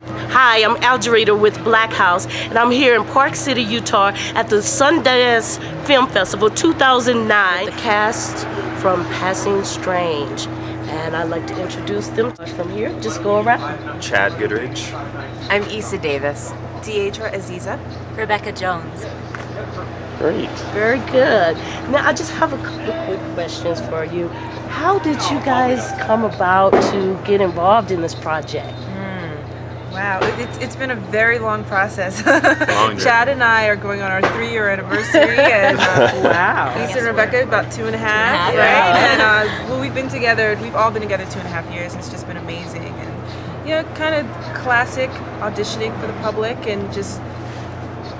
Hi, I'm Algerita with Blackhouse, and I'm here in Park City, Utah at the Sundance Film Festival 2009. The cast from Passing Strange, and I'd like to introduce them from here. Just go around. Chad Goodrich. I'm Issa Davis. Deidre Aziza. Rebecca Jones. Great. Very good. Now, I just have a couple of quick questions for you. How did you guys come about to get involved in this project? Wow, it's been a very long process. Long Chad and I are going on our 3-year anniversary, and Wow. Issa and Rebecca about 2.5, right? Yeah. And we've been together. We've all been together 2.5 years. And it's just been amazing, and kind of classic auditioning for the public, and just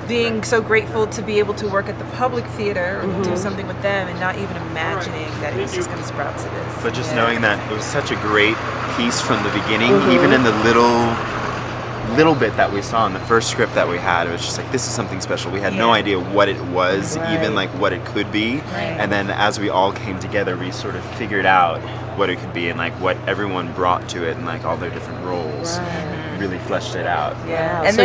being so grateful to be able to work at the public theater or do something with them, and not even imagining that it was just going to sprout to this. But just knowing that it was such a great piece from the beginning, even in the little bit that we saw in the first script that we had, it was just like, this is something special. We had no idea what it was, even like what it could be. And then as we all came together, we sort of figured out what it could be, and like what everyone brought to it, and like all their different roles. Really fleshed it out. Yeah. And so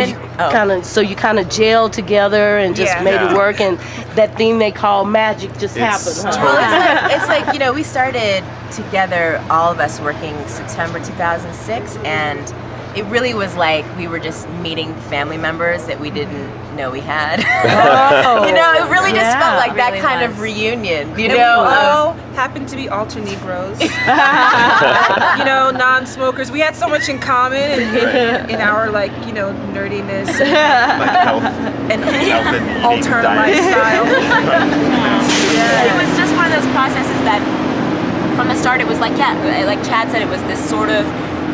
then you kind of gelled together and just made it work, and that thing they call magic just happened. Huh? Well, it's like we started together, all of us working September 2006, and it really was like we were just meeting family members that we didn't know we had. It really just felt like that really kind was. of reunion. And we all happened to be alter Negroes, non-smokers. We had so much in common in our nerdiness Like health and and alternate lifestyle. It was just one of those processes that from the start it was like Chad said, it was this sort of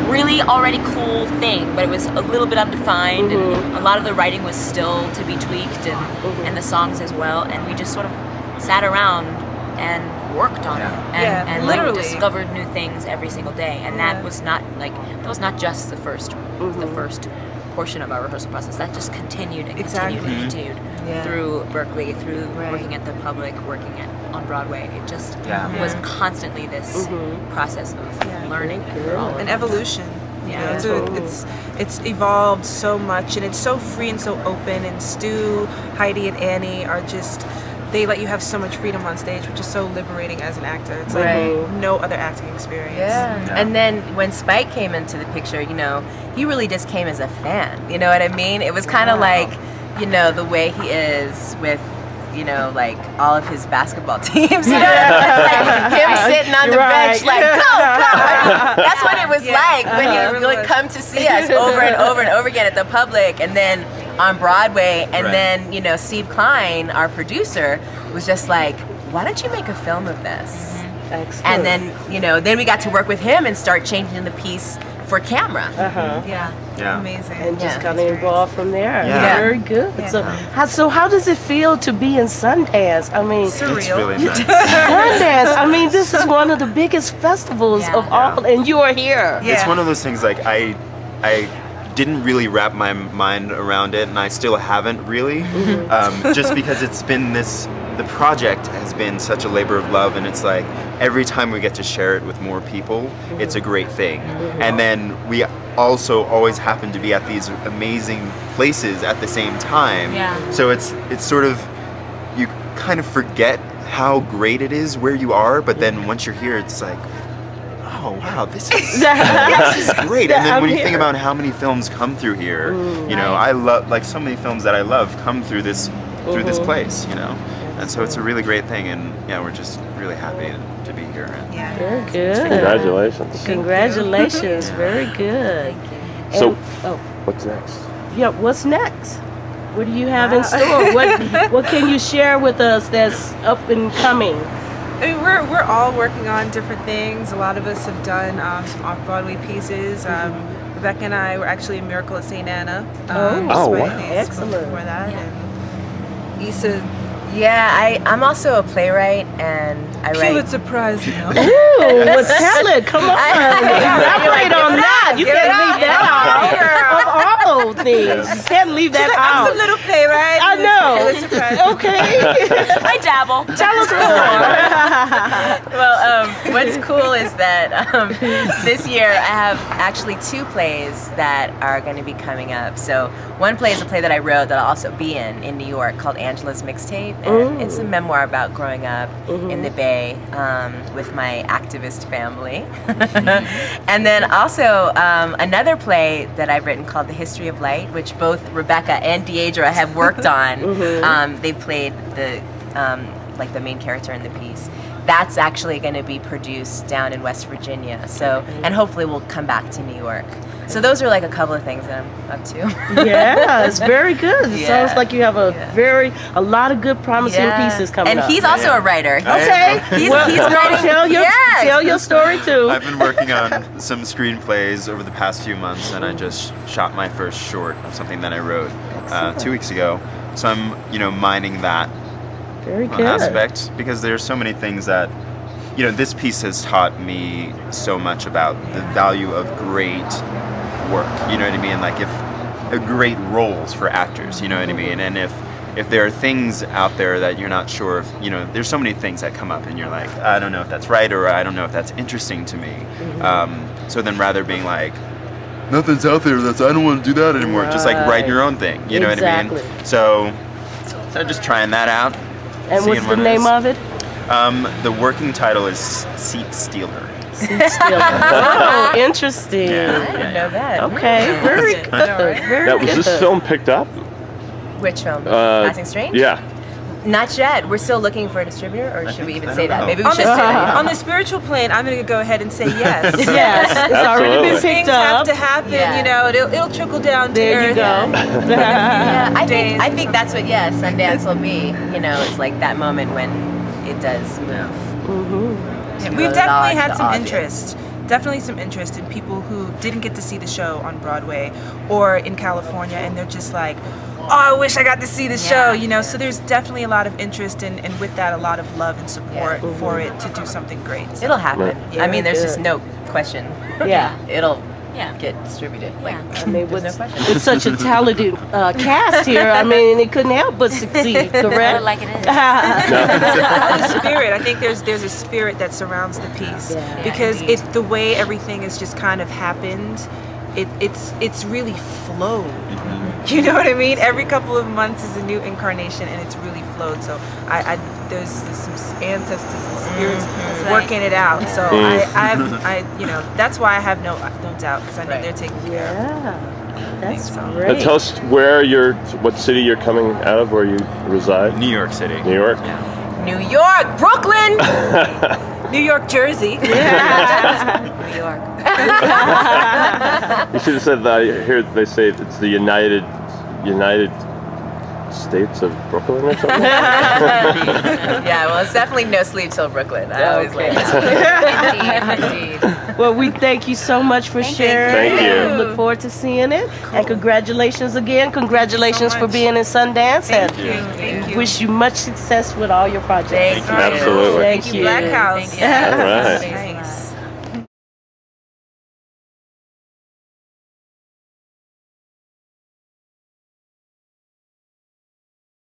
really already cool thing, but it was a little bit undefined, and a lot of the writing was still to be tweaked, and the songs as well, and we just sort of sat around and worked on it, and like literally discovered new things every single day, and that was not just the first portion of our rehearsal process. That just continued and continued and continued through Berkeley, through working at the public, working on Broadway. It just was constantly this process of learning and evolution. Yeah. It's evolved so much, and it's so free and so open. And Stu, Heidi, and Annie are just, they let you have so much freedom on stage, which is so liberating as an actor. It's like no other acting experience. And then when Spike came into the picture, he really just came as a fan. You know what I mean? It was kind of like, the way he is with, like all of his basketball teams. Like him sitting on the bench, like go. That's what it was like when he would come to see us over and over and over again at the public, and then on Broadway, and then Steve Klein, our producer, was just like, why don't you make a film of this? Excellent. And then then we got to work with him and start changing the piece for camera. Amazing. And just kind of evolved from there. Yeah. Very good. Yeah. So how does it feel to be in Sundance? I mean, Surreal. It's really nice. Sundance, I mean, this is one of the biggest festivals of all, and you are here. It's one of those things, like I didn't really wrap my mind around it, and I still haven't really, just because it's been the project has been such a labor of love, and it's like every time we get to share it with more people, it's a great thing. And then we also always happen to be at these amazing places at the same time. So it's sort of, you kind of forget how great it is where you are, but then once you're here, it's like, oh wow, this is great. And then when you think about how many films come through here, I love, like, so many films that I love come through this place, and so it's a really great thing, and we're just really happy to be here. Very good. Congratulations. Very good. So, And, what's next? what's next? What do you have in store? What can you share with us that's up and coming? I mean, we're all working on different things. A lot of us have done some off-Broadway pieces. Rebecca and I were actually in Miracle at St. Anna. wow. Excellent. Before that. And Issa, I'm also a playwright, and I write. Pulitzer Prize, Ooh, well, tell it. Come on. Elaborate on that. You can't leave that out. little things. You can't leave that I'm out. a little playwright. I know. It's surprising. Okay. I dabble. Tell us more. Well, what's cool is that this year I have actually 2 plays that are going to be coming up. So one play is a play that I wrote that I'll also be in New York called Angela's Mixtape. And it's a memoir about growing up in the Bay with my activist family. And then also another play that I've written called The History of Light, which both Rebecca and Deidre have worked on. They played the the main character in the piece. That's actually going to be produced down in West Virginia. So, and hopefully we'll come back to New York. So those are like a couple of things that I'm up to. Yeah, it's very good. It Yeah. sounds like you have a lot of good, promising pieces coming and up. he's also a writer. Okay, He's well, tell your story too. I've been working on some screenplays over the past few months, and I just shot my first short of something that I wrote 2 weeks ago. So I'm, mining that Very good. aspect, because there's so many things that, this piece has taught me so much about the value of great work. You know what I mean? Like great roles for actors. You know what I mean? And if there are things out there that you're not sure if, there's so many things that come up and you're like, I don't know if that's right, or I don't know if that's interesting to me. So then rather being like, nothing's out there I don't want to do that anymore. Just like write your own thing. You know what I mean? So just trying that out. And seeing what's what the it name is. of it? The working title is Seat Stealer. Oh, interesting. Yeah. I didn't know that. Okay, very good. Very Now, was good. this film picked up? Which film? Passing Strange? Yeah. Not yet. We're still looking for a distributor, or should we even I say don't that? know. Maybe we On should say that. on the spiritual plane, I'm going to go ahead and say yes. Yes, it's already been Absolutely. picked Things have up. to happen, Yeah. it'll trickle down to There you earth. go. Yeah, I Days think that's what Sundance will be. It's like that moment when it does move. We've definitely had The some audience. interest. Definitely some interest in people who didn't get to see the show on Broadway or in California, and they're just like, oh, I wish I got to see the show, So there's definitely a lot of interest, and with that, a lot of love and support for it to do something great. So. It'll happen. Yeah, I mean, there's just good. no question. Yeah. It'll Yeah. get distributed. Like, I mean, there's no with, question. with such a talented cast here, I mean, it couldn't help but succeed, correct? Like it is. The spirit. I think there's a spirit that surrounds the piece Yeah. because indeed. it's the way everything has just kind of happened. It's really flowed. You know what I mean? Every couple of months is a new incarnation, and it's really flowed. So there's some ancestors and spirits working it out. So that's why I have no doubt, because I know they're taking care of it. Yeah, that's Now, great. tell us what city you're coming out of, where you reside. New York City. New York? New York, Brooklyn, New York, Jersey. New York. You should have said that. I hear they say it's the United States of Brooklyn or something. Yeah, well, it's definitely no sleep till Brooklyn. I always Okay. like that. Indeed. Well, we thank you so much for sharing. Thank you. We look forward to seeing it. And congratulations again. Congratulations for much. being in Sundance. Thank and you. Thank you. Wish you much success with all your projects. Thank you. Absolutely. Thank Thank you, you. Blackhouse. Thank you. All right. Amazing.